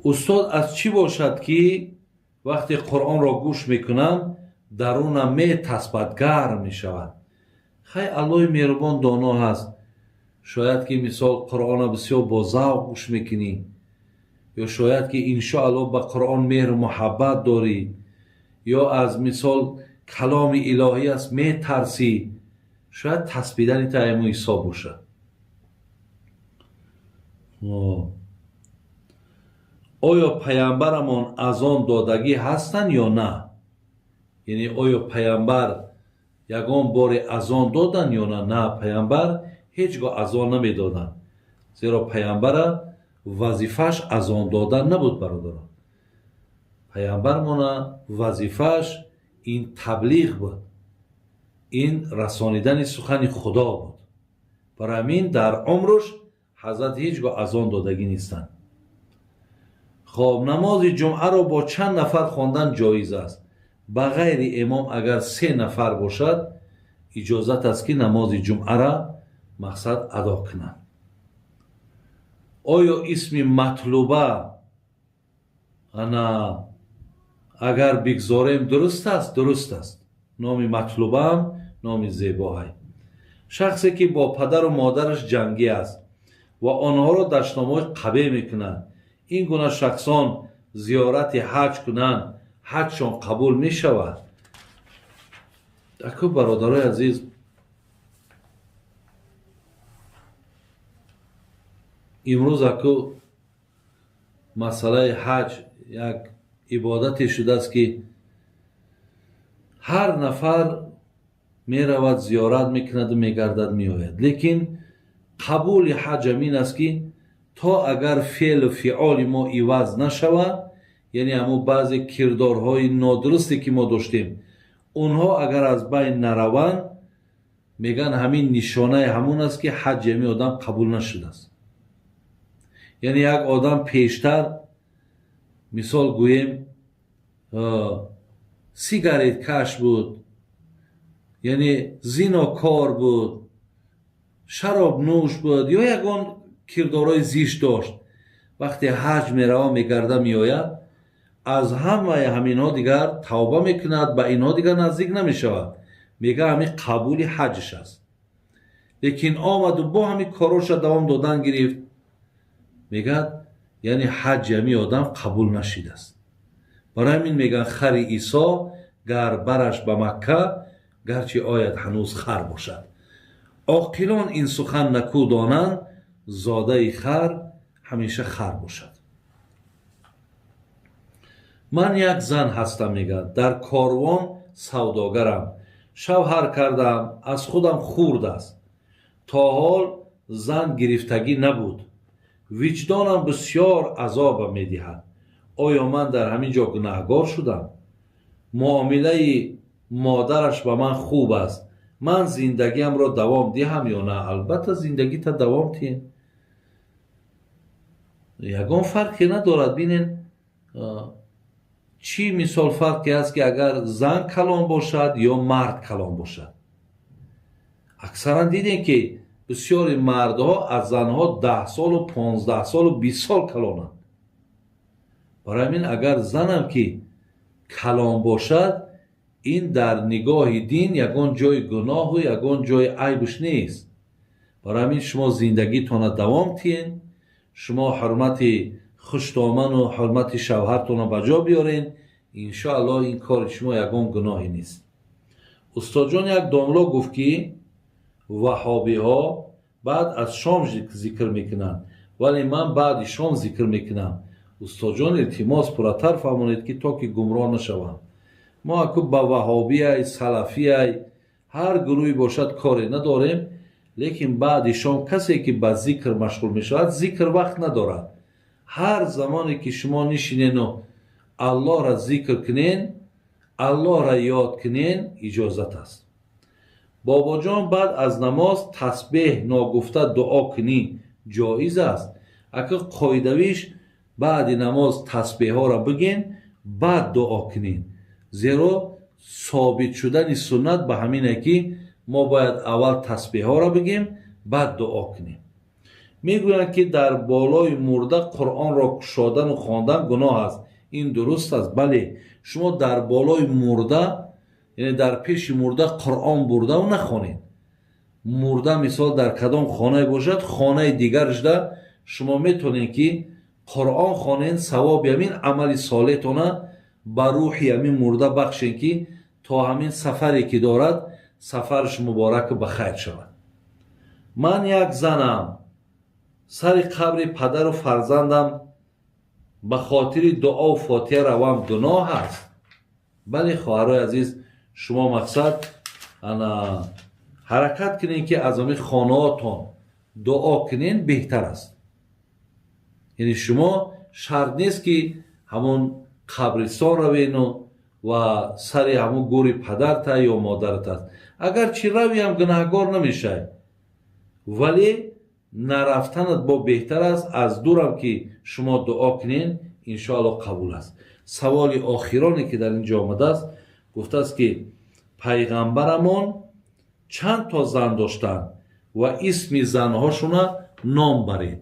استاد از چی باشد که وقتی قرآن را گوش میکنم درونم تثبتگر میشود؟ خیلی الله مهربان دانا هست. شاید که مثال قرآن را بسیار با ذوق گوش میکنی، یا شاید که انشاءالله به قرآن مهر و محبت داری، یا از مثال کلام الهی است میترسی، شاید تسبیدن تا حساب باشد. آیا پیامبرمان از آن دادگی هستند یا نه؟ یعنی آیا پیامبر یگان بار از آن دادن یا نه؟ نه، پیامبر هیچگاه از آن نمیدادن، زیرا پیامبر وظیفش از آن دادن نبود. برادران، پیامبر مانا وظیفش این تبلیغ بود، این رسانیدن سخن خدا بود. برای همین در عمرش حضرت هیچگاه از آن دادگی نیستند. خب نماز جمعه را با چند نفر خواندن جایز است؟ به غیر امام اگر 3 نفر باشد اجازت است که نماز جمعه را مقصد ادا کنند. آیا اسم مطلوبه انا اگر بگذاریم درست است؟ درست است. نام مطلوبه هم نام زیبا است. شخصی که با پدر و مادرش جنگی است و آنها را دشنامای قبیه میکنند، این گونه شخصان زیارت حج کنند، حجشان قبول می شود؟ اکو برادرای عزیز، امروز اکو مسئله حج یک عبادتی شده است که هر نفر می رود زیارت میکند و میگردد میآید، لیکن قبول حج این است که تا اگر فعل و فعال ما عوض نشود، یعنی همون بعضی کردارهای نادرستی که ما داشتیم اونها اگر از بین نروند، میگن همین نشانه همون است که حج می آدم قبول نشده است. یعنی یک آدم پیشتر مثال گوییم سیگارت کش بود، یعنی زیناکار بود، شراب نوش بود، یا یگان کردارهای زیش داشت، وقتی حج میرود میگرده میآید از همه همین ها دیگر توبه میکند، به اینها دیگر نزدیک نمیشود، میگه همین قبول حجش است. لیکن آمد و با همین کاراش دوام دادن گرفت، میگه یعنی حج همی آدم قبول نشده است. برای همین میگن خر عیسی گر برش به مکه گرچه آید هنوز خر باشد. عاقلان این سخن نکو دانند، زاده خر همیشه خر باشد. من یک زن هستم، میگه در کاروان سوداگرم، شوهر کردم از خودم خورد است، تا حال زن گرفتگی نبود، وجدانم بسیار عذاب میدهد. آیا من در همین جا گناهکار شدم؟ معامله مادرش به من خوب است، من زندگیم را دوام دهم یا نه؟ البته زندگی تا دوام تین، یگان فرقی ندارد. بینین چی مثال فرقی است که اگر زن کلام باشد یا مرد کلام باشد. اکثرا دیدین که بسیاری مردها از زنها 10 سال و 15 سال و 20 سال کلانند. برای همین اگر زنم که کلام باشد، این در نگاه دین یگان جای گناه و یگان جای عیبش نیست. برای همین شما زندگیتون دوام تین، شما حرمت خوشتامن و حرمت شوهرتون رو بجا بیارین، انشاءالله این کار شما یگان گناهی نیست. استاد جان یک داملا گفت که وهابی ها بعد از شام ذکر میکنن، ولی من بعد شام ذکر میکنم. استاد جان التماس پرتر فرمانید که تا که گمراه نشوم. ما اکو با وهابی سلفی هر گروهی باشد کاری نداریم، لیکن بعد شام کسی که با ذکر مشغول میشود ذکر وقت ندارد. هر زمانی که شما نشینین و الله را ذکر کنین، الله را یاد کنین، اجازت است. بابا جان بعد از نماز تسبیح ناگفته دعا کنی جایز است. اگر قاعدویش بعد نماز تسبیح ها را بگین بعد دعا کنین، زیرا ثابت شدن سنت به همینه که ما باید اول تسبیح ها را بگیم بعد دعا کنیم. میگویند که در بالای مرده قرآن را کشادن و خواندن گناه است. این درست است. بله، شما در بالای مرده، یعنی در پیش مرده قرآن برده و نخوانید. مرده مثال در کدام خانه باشد، خانه دیگرش ده شما میتونید که قرآن خوانید، ثواب همین عمل صالحتونه بر روح همین مرده بخشید که تا همین سفری که دارد سفرش مبارک بخیر شود. من یک زنم سر قبر پدر و فرزندم به خاطر دعا و فاتحه روم گناه است. بله خواهرای عزیز، شما مقصد انا حرکت کنین که از همین خانهاتون دعا کنین بهتر است. یعنی شما شرط نیست که همون قبرستان روین و سر همون گوری پدرت یا مادرت است. اگر چی روی هم گناهگار نمیشه، ولی نرفتنت با بهتر است. از دورم که شما دعا کنین انشاءالله قبول است. سوال آخرانی که در اینجا آمده است، گفته است که پیغمبرمون چند تا زن داشتن و اسم زنهاشون نام برید.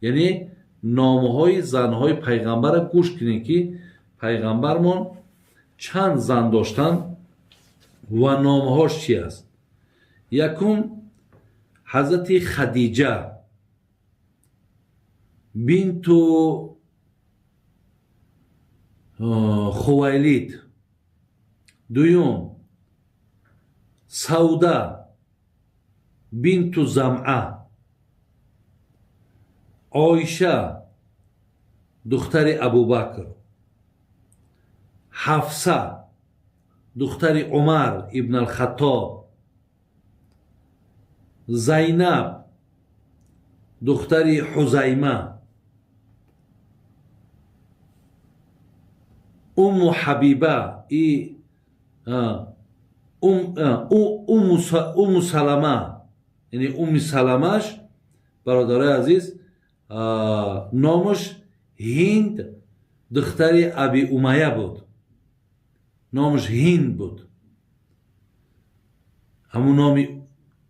یعنی نامهای زنهای پیغمبر گوش کنید که پیغمبرمون چند زن داشتن و نامهاش چی است. یکم حضرت خدیجه بنت خویلد، دوم سوده بنت زمعه، عایشه دختر ابوبکر، حفصه دختر عمر ابن الخطاب، زینب دختر حزیمه، ام حبیبه ام سلمه، یعنی ام سلمش برادر عزیز نامش هند دختر ابی امیه بود. نامش هند بود. همون نام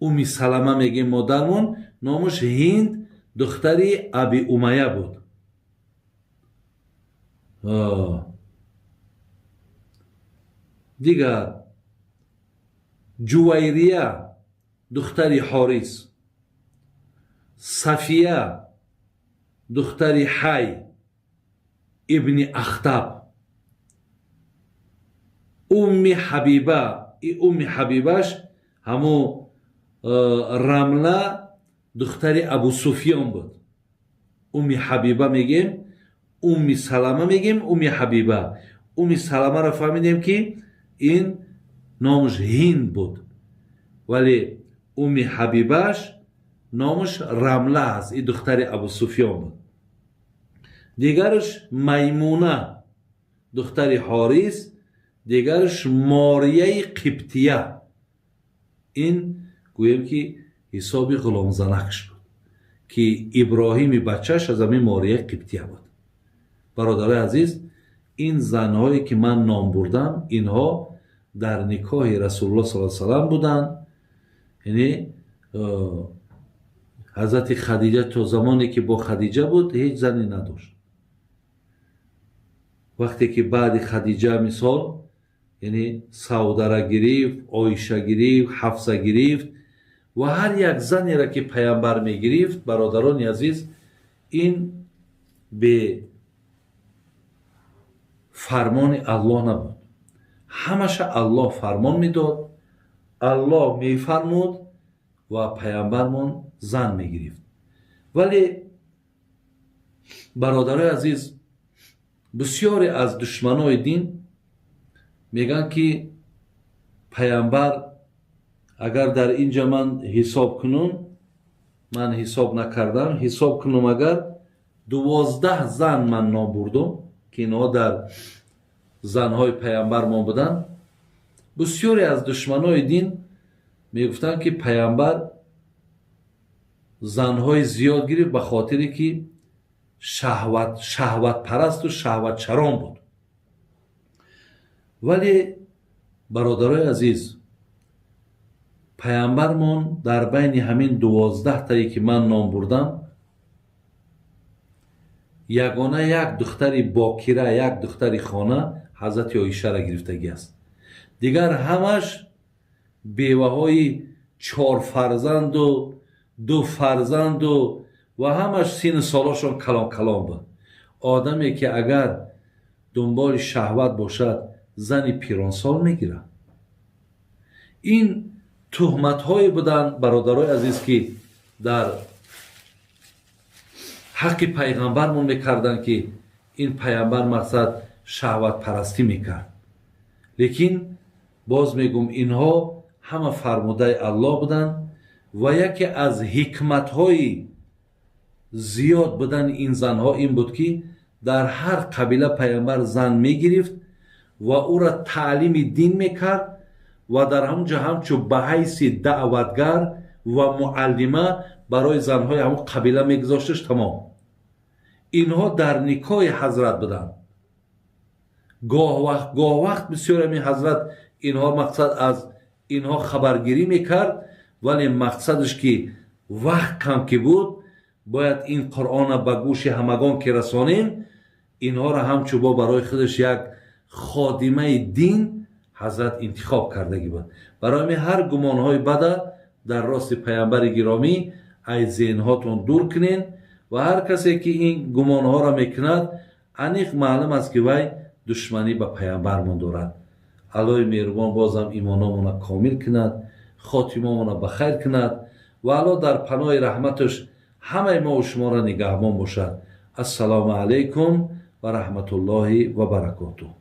ام سلمه میگیم مادرمون، نامش هند دختر ابی امیه بود. دیگر جویریه دختر حارث، صفیه دختر حی ابن اخطب، ام حبیبه، ام حبیبش همو رمله دختر ابو سفیان بود. ام حبیبه میگیم، ام سلمه میگیم، ام حبیبه. ام سلمه را فهمیدیم که این نامش هند بود، ولی ام حبیبش نامش رمله است، این دختر ابو سفیان بود. دیگرش میمونه دختر حارث، دیگرش ماریه قبطیه. این گویم که حسابی غلام زنکش بود که ابراهیم بچهش از همین ماریه قبطیه بود. برادر عزیز، این زنهایی که من نام بردم اینها در نکاح رسول الله صلی الله علیه و سلم بودن. یعنی حضرت خدیجه تا زمانی که با خدیجه بود هیچ زنی نداشت. وقتی که بعد خدیجه مثال یعنی سوده را گرفت، عایشه گرفت، حفصه گرفت و هر یک زنی را که پیامبر می گرفت، برادران عزیز، این به فرمان الله نبود. همش الله فرمان میداد، الله میفرمود و پیامبرمون زن میگرفت. ولی برادرای عزیز، بسیاری از دشمنای دین میگن که پیامبر اگر در اینجا من حساب کنم، من حساب نکردم، حساب کنم اگر 12 زن من نام بردم که اینها در زنهای پیامبر ما بودن. بسیاری از دشمنای دین میگفتن که پیامبر زنهای زیاد گرفت به خاطری که شهوت پرست و شهوت چران بود. ولی برادرای عزیز، پیامبرمون در بین همین 12 تایی که من نام بردم ягона як духтари бокира, як духтари хона ҳазрати оишаро гирифтагӣ аст. дигар ҳамаш беваҳои 4 фарзанду 2 фарзанду ва ҳамаш синни солошон калон калон буд. одаме ки агар дунболи шаҳват бошад зани пиронсол мегирад. ин туҳматҳое буданд бародарои азиз ки дар ҳаққи пайғамбармон мекарданд ки ин пайғамбар мақсад шаҳватпарастӣ мекард. лекин боз мегӯм инҳо ҳама фармудаи аллоҳ буданд ва яке аз ҳикматҳои зиёд будани ин занҳо ин буд ки дар ҳар қабила пайғамбар зан мегирифт ва ӯро таълими дин мекард ва дар ҳамҷо ҳамчун ба ҳайси даъватгар ва муаллима барои занҳои ҳамон қабила мегузошташ. тамом инҳо дар никоҳи ҳазрат буданд. гоҳ вақт бисёр ҳамин ҳазрат инҳо мақсад аз инҳо хабаргирӣ мекард, вале мақсадаш ки вақт кам ки буд бояд ин қуръона ба гӯши ҳамагон ки расонем. инҳоро ҳамчун бо барои худаш як ходимаи дин ҳазрат интихоб кардагӣ буд. барои ҳамин ҳар гумонҳои бада дар рости пайғамбари гиромӣ аз зеҳнҳотон дур кунед ва ҳар касе ки ин гумонҳоро мекунад аниқ маълум аст ки вай душманӣ ба пайғамбармон дорад. аллоҳи меҳрубон бозам имономона комил кунад, хотимамона ба хайр кунад ва аллоҳ дар паноҳи раҳматаш ҳамаи мову шуморо нигаҳбон бошад. ассалому алайкум ва раҳматуллоҳи ва баракотуҳ.